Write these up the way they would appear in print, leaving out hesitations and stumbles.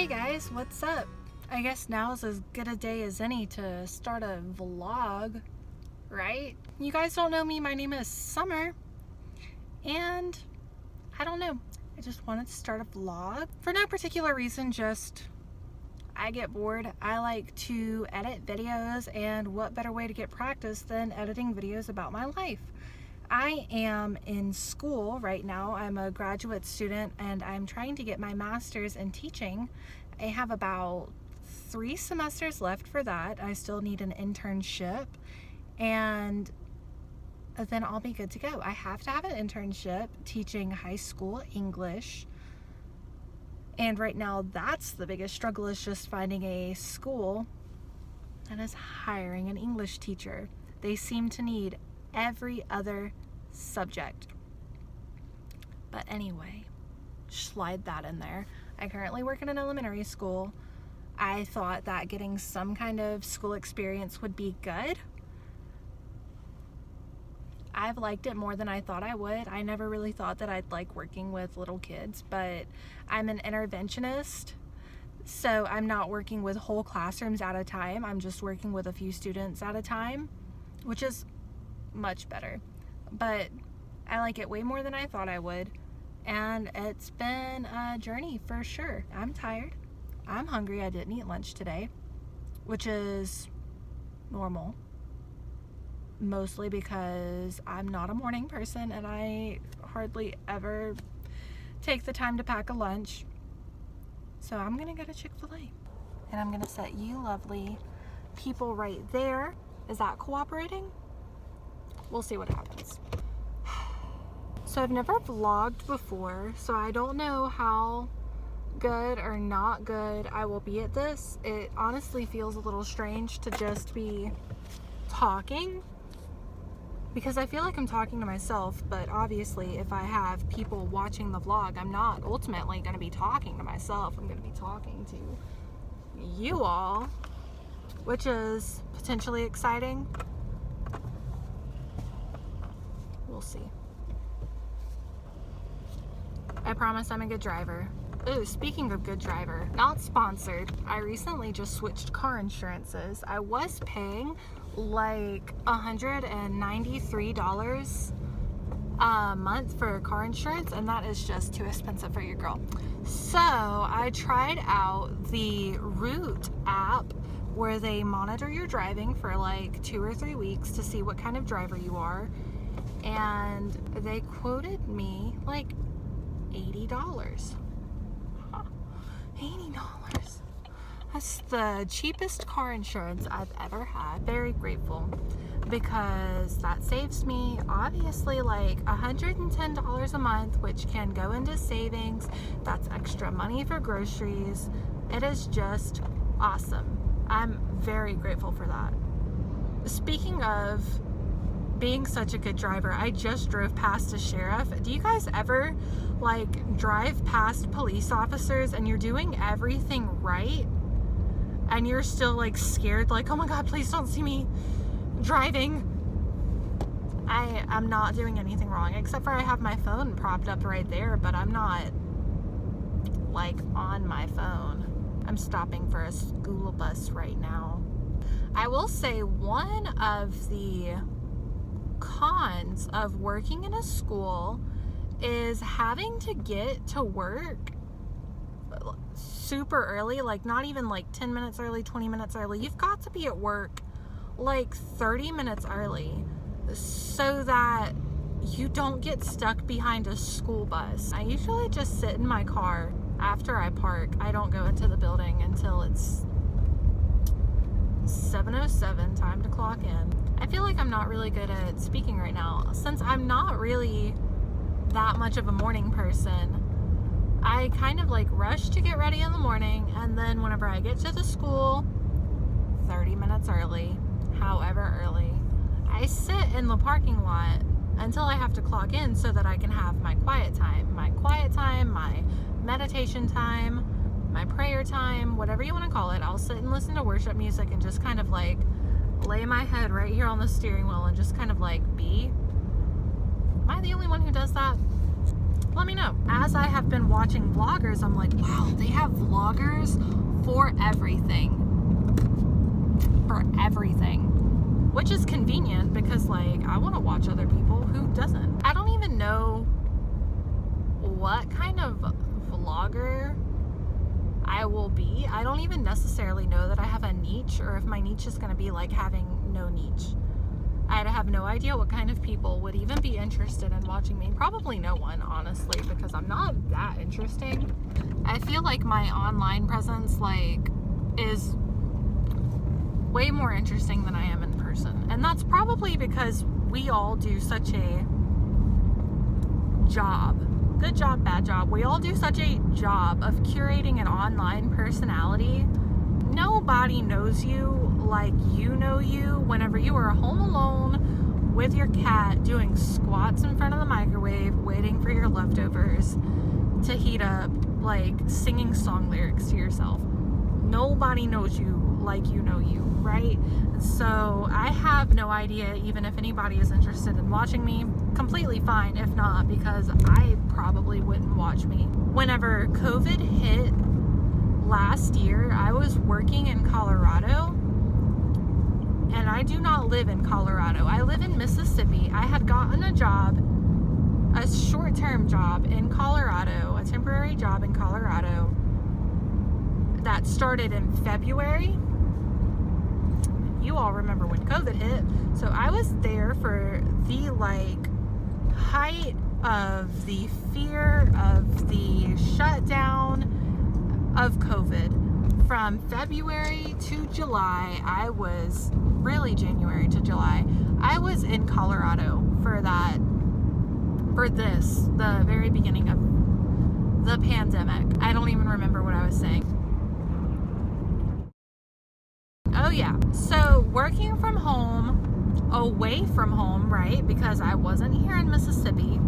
Hey guys, what's up? I guess now's as good a day as any to start a vlog, right? You guys don't know me, my name is Summer, and I don't know, I just wanted to start a vlog for no particular reason, just I get bored. I like to edit videos, and what better way to get practice than editing videos about my life? I am in school right now. I'm a graduate student and I'm trying to get my master's in teaching. I have about 3 semesters left for that. I still need an internship and then I'll be good to go. I have to have an internship teaching high school English. And right now that's the biggest struggle, is just finding a school that is hiring an English teacher. They seem to need every other subject. But anyway, slide that in there. I currently work in an elementary school. I thought that getting some kind of school experience would be good. I've liked it more than I thought I would. I never really thought that I'd like working with little kids, but I'm an interventionist, so I'm not working with whole classrooms at a time. I'm just working with a few students at a time, which is much better. But I like it way more than I thought I would, and it's been a journey for sure. I'm tired. I'm hungry. I didn't eat lunch today, which is normal, mostly because I'm not a morning person and I hardly ever take the time to pack a lunch. So I'm gonna go to Chick-Fil-A and I'm gonna set you lovely people right there. Is that cooperating? We'll see what happens. So I've never vlogged before, so I don't know how good or not good I will be at this. It honestly feels a little strange to just be talking, because I feel like I'm talking to myself, but obviously if I have people watching the vlog, I'm not ultimately going to be talking to myself. I'm going to be talking to you all, which is potentially exciting. We'll see. I promise I'm a good driver. Ooh, speaking of good driver, not sponsored, I recently just switched car insurances. I was paying like $193 a month for car insurance, and that is just too expensive for your girl. So I tried out the Root app, where they monitor your driving for like 2 or 3 weeks to see what kind of driver you are. And they quoted me like $80. Huh. $80. That's the cheapest car insurance I've ever had. Very grateful, because that saves me obviously like $110 a month, which can go into savings. That's extra money for groceries. It is just awesome. I'm very grateful for that. Speaking of being such a good driver, I just drove past a sheriff. Do you guys ever like drive past police officers and you're doing everything right and you're still like scared, like, oh my god, please don't see me driving? I'm not doing anything wrong, except for I have my phone propped up right there, but I'm not like on my phone. I'm stopping for a school bus right now. I will say one of the cons of working in a school is having to get to work super early, like not even like 10 minutes early, 20 minutes early. You've got to be at work like 30 minutes early so that you don't get stuck behind a school bus. I usually just sit in my car after I park. I don't go into the building until it's 7:07, time to clock in. I feel like I'm not really good at speaking right now, since I'm not really that much of a morning person. I kind of like rush to get ready in the morning, and then whenever I get to the school, 30 minutes early, however early, I sit in the parking lot until I have to clock in so that I can have my quiet time, my meditation time, my prayer time, whatever you want to call it. I'll sit and listen to worship music and just kind of like lay my head right here on the steering wheel and just kind of like be. Am I the only one who does that? let me know. As I have been watching vloggers, I'm like, wow, they have vloggers for everything. For everything. Which is convenient because, like, I want to watch other people. Who doesn't? I don't even know what kind of vlogger I will be. I don't even necessarily know that I have a niche, or if my niche is going to be like having no niche. I have no idea what kind of people would even be interested in watching me. Probably no one, honestly, because I'm not that interesting. I feel like my online presence, like, is way more interesting than I am in person. And that's probably because we all do such a job. Good job, bad job. We all do such a job of curating an online personality. Nobody knows you like you know you whenever you are home alone with your cat doing squats in front of the microwave waiting for your leftovers to heat up, like singing song lyrics to yourself. Nobody knows you like you know you, right? So I have no idea even if anybody is interested in watching me. Completely fine if not, because I probably wouldn't watch me. Whenever COVID hit last year, I was working in Colorado, and I do not live in Colorado. I live in Mississippi. I had gotten a job, a short-term job in Colorado, a temporary job in Colorado that started in February. You all remember when COVID hit. So I was there for the, like, height of the fear of the shutdown of COVID. From February to July, I was, really January to July, I was in Colorado for the very beginning of the pandemic. I don't even remember what I was saying. Oh yeah, so working from home, away from home, right? Because I wasn't here in Mississippi.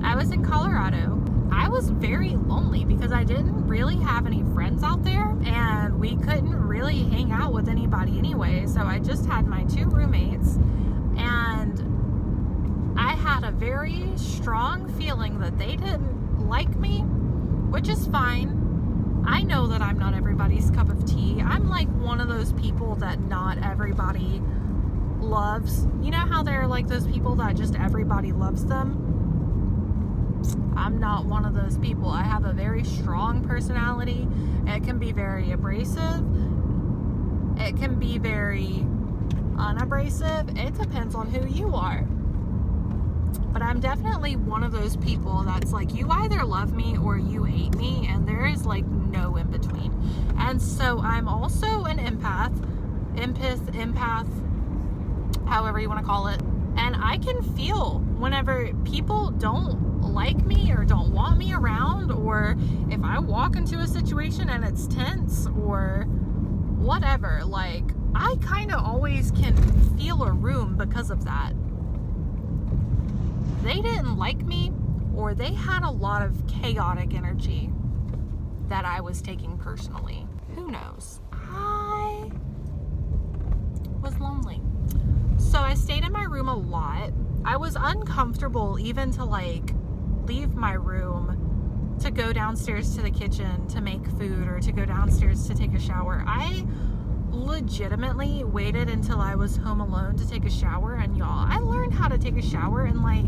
I was in Colorado. I was very lonely because I didn't really have any friends out there, and we couldn't really hang out with anybody anyway. So I just had my 2 roommates, and I had a very strong feeling that they didn't like me, which is fine. I know that I'm not everybody's cup of tea. I'm like one of those people that not everybody loves. You know how they're like those people that just everybody loves them? I'm not one of those people. I have a very strong personality. It can be very abrasive. It can be very unabrasive. It depends on who you are. But I'm definitely one of those people that's like, you either love me or you hate me, and there is like no in between. And so I'm also an empath, however you want to call it. And I can feel whenever people don't like me or don't want me around, or if I walk into a situation and it's tense or whatever, like, I kind of always can feel a room because of that. They didn't like me, or they had a lot of chaotic energy that I was taking personally. Who knows? I was lonely. So I stayed in my room a lot. I was uncomfortable even to, like, leave my room to go downstairs to the kitchen to make food, or to go downstairs to take a shower. I legitimately waited until I was home alone to take a shower, and y'all, I learned how to take a shower in like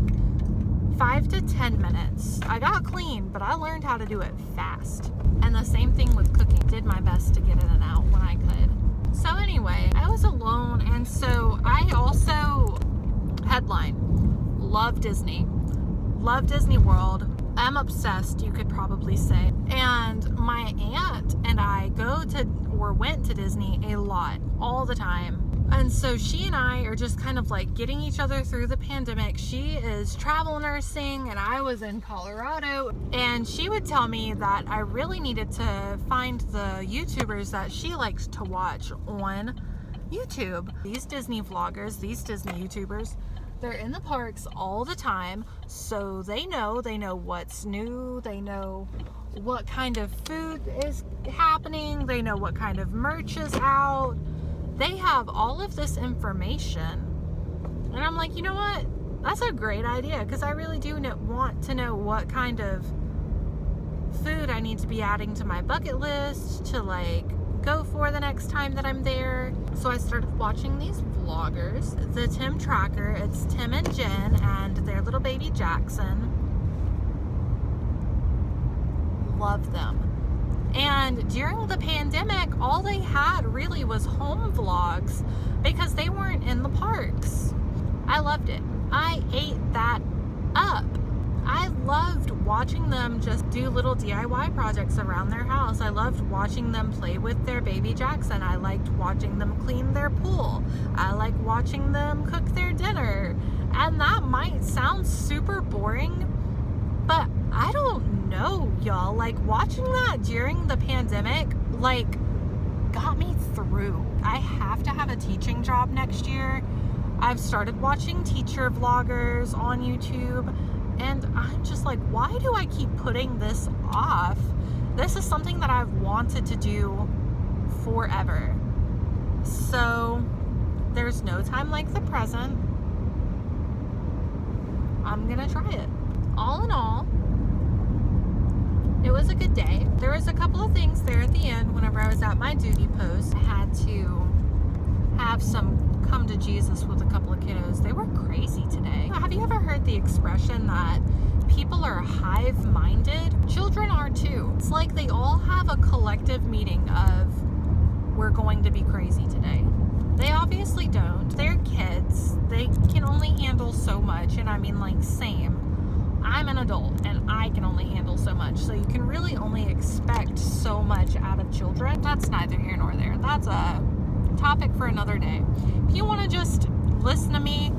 5 to 10 minutes. I got clean, but I learned how to do it fast. And the same thing with cooking. Did my best to get in and out when I could. So anyway, I was alone, and so I also love Disney. Love Disney World. I'm obsessed, you could probably say. And my aunt and I went to Disney a lot, all the time. And so she and I are just kind of like getting each other through the pandemic. She is travel nursing, and I was in Colorado. And she would tell me that I really needed to find the YouTubers that she likes to watch on YouTube. These Disney vloggers, these Disney YouTubers, they're in the parks all the time, so they know what's new, they know what kind of food is happening, they know what kind of merch is out. They have all of this information. And I'm like, you know what? That's a great idea, because I really do want to know what kind of food I need to be adding to my bucket list to like go for the next time that I'm there. So I started watching these vloggers, the Tim Tracker. It's Tim and Jen and their little baby Jackson. Love them. And during the pandemic, all they had really was home vlogs because they weren't in the parks. I loved it. I ate that up. I loved watching them just do little DIY projects around their house. I loved watching them play with their baby Jackson. I liked watching them clean their pool. I liked watching them cook their dinner. And that might sound super boring, but I don't know, y'all. Like, watching that during the pandemic, like, got me through. I have to have a teaching job next year. I've started watching teacher vloggers on YouTube, and I'm just like, why do I keep putting this off? This is something that I've wanted to do forever. So there's no time like the present. I'm gonna try it. All in all, it was a good day. There was a couple of things there at the end whenever I was at my duty post. I had to have some come to Jesus with a couple of kiddos. They were crazy today. Have you ever heard the expression that people are hive-minded? Children are too. It's like they all have a collective meeting of, we're going to be crazy today. They obviously don't. They're kids. They can only handle so much. And I mean, like, same. I'm an adult and I can only handle so much. So you can really only expect so much out of children. That's neither here nor there. That's a topic for another day. If you want to just listen to me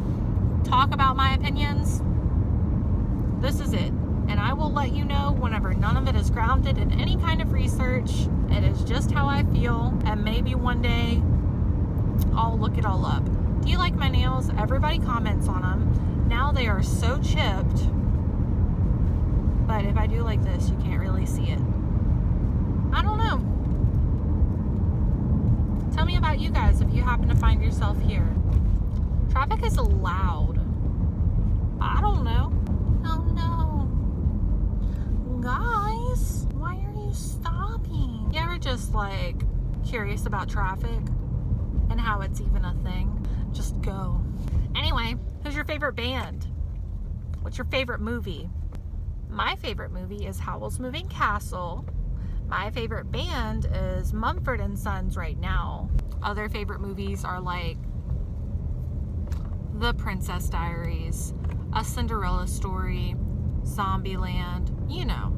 talk about my opinions, this is it. And I will let you know whenever none of it is grounded in any kind of research. It is just how I feel, and maybe one day I'll look it all up. Do you like my nails? Everybody comments on them. Now they are so chipped, but if I do like this, you can't really see it. I don't know. Tell me about you guys if you happen to find yourself here. Traffic is loud. I don't know. Oh no. Guys, why are you stopping? You ever just like curious about traffic and how it's even a thing? Just go. Anyway, who's your favorite band? What's your favorite movie? My favorite movie is Howl's Moving Castle. My favorite band is Mumford & Sons right now. Other favorite movies are like The Princess Diaries, A Cinderella Story, Zombieland, you know,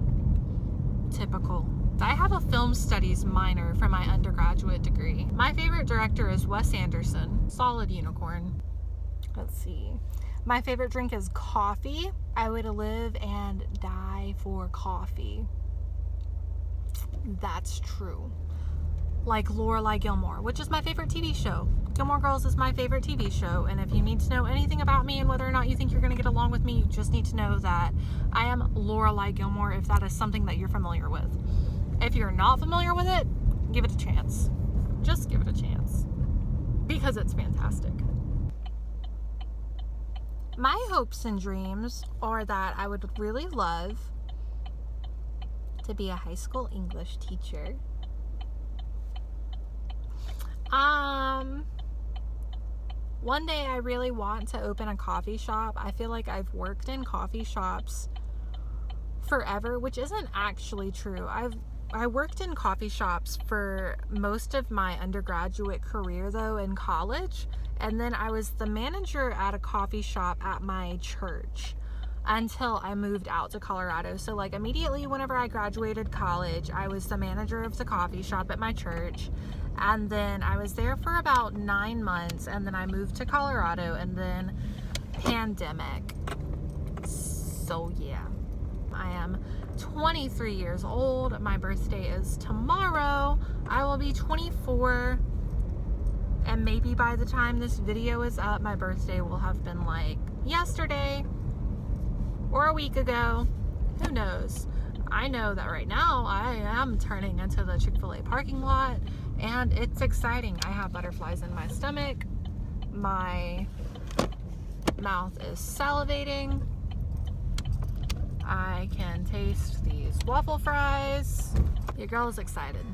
typical. I have a film studies minor for my undergraduate degree. My favorite director is Wes Anderson. Solid unicorn. Let's see. My favorite drink is coffee. I would live and die for coffee. That's true. Like Lorelai Gilmore, which is my favorite TV show. Gilmore Girls is my favorite TV show, and if you need to know anything about me and whether or not you think you're going to get along with me, you just need to know that I am Lorelai Gilmore, if that is something that you're familiar with. If you're not familiar with it, give it a chance. Just give it a chance. Because it's fantastic. My hopes and dreams are that I would really love to be a high school English teacher. One day I really want to open a coffee shop. I feel like I've worked in coffee shops forever, which isn't actually true. I worked in coffee shops for most of my undergraduate career though in college, and then I was the manager at a coffee shop at my church until I moved out to Colorado. So like immediately whenever I graduated college, I was the manager of the coffee shop at my church, and then I was there for about 9 months, and then I moved to Colorado, and then pandemic. So yeah, I am 23 years old. My birthday is tomorrow. I will be 24, and maybe by the time this video is up, my birthday will have been like yesterday or a week ago. Who knows? I know that right now I am turning into the Chick-Fil-A parking lot, and it's exciting. I have butterflies in my stomach. My Mouth is salivating. I can taste these waffle fries. Your girl is excited.